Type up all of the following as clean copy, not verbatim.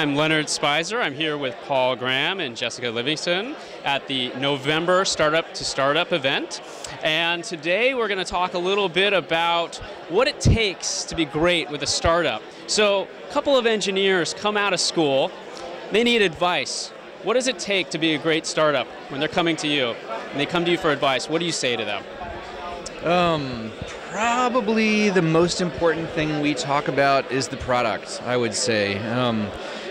I'm Leonard Speiser. I'm here with Paul+Graham and Jessica+Livingston at the November Startup2Startup event. And today we're going to talk a little bit about what it takes to be great with a startup. So a couple of engineers come out of school. They need advice. What does it take to be a great startup when they're coming to you and they come to you for advice? What do you say to them? Probably the most important thing we talk about is the product, I would say.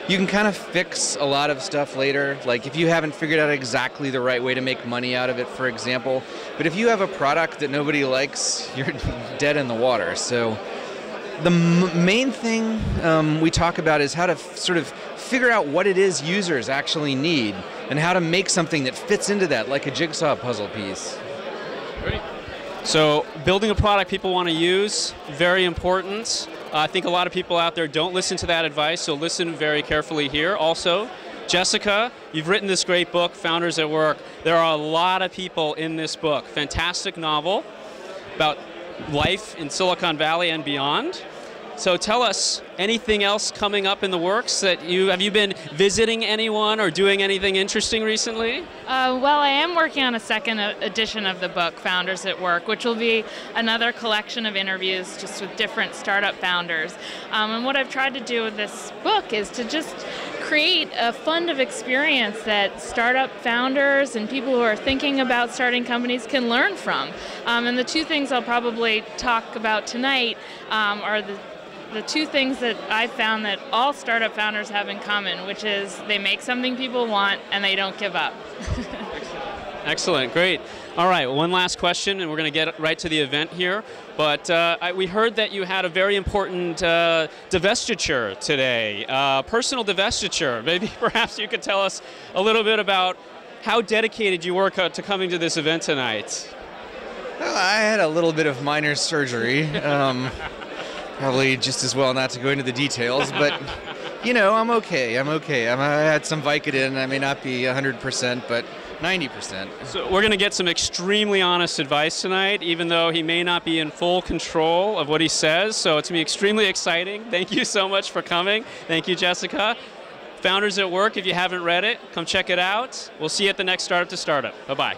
You can kind of fix a lot of stuff later, like if you haven't figured out exactly the right way to make money out of it, for example. But if you have a product that nobody likes, you're dead in the water. So the main thing we talk about is how to sort of figure out what it is users actually need and how to make something that fits into that, like a jigsaw puzzle piece. Great. So building a product people want to use, very important. I think a lot of people out there don't listen to that advice, so listen very carefully here. Also, Jessica, you've written this great book, Founders+at+Work. There are a lot of people in this book. Fantastic novel about life in Silicon Valley and beyond. So tell us, anything else coming up in the works that have you been visiting anyone or doing anything interesting recently? Well, I am working on a second edition of the book, Founders+at+Work, which will be another collection of interviews just with different startup founders. And what I've tried to do with this book is to just create a fund of experience that startup founders and people who are thinking about starting companies can learn from. And the two things I'll probably talk about tonight are the two things that I've found that all startup founders have in common, which is they make something people want and they don't give up. Excellent, great. All right, one last question, and we're going to get right to the event here. But we heard that you had a very important divestiture today, personal divestiture. Maybe perhaps you could tell us a little bit about how dedicated you were to coming to this event tonight. Well, I had a little bit of minor surgery. Probably just as well not to go into the details, but you know, I'm okay. I had some Vicodin. I may not be 100%, but 90%. So we're going to get some extremely honest advice tonight, even though he may not be in full control of what he says. So it's going to be extremely exciting. Thank you so much for coming. Thank you, Jessica. Founders@Work, if you haven't read it, come check it out. We'll see you at the next Startup2Startup. Bye-bye.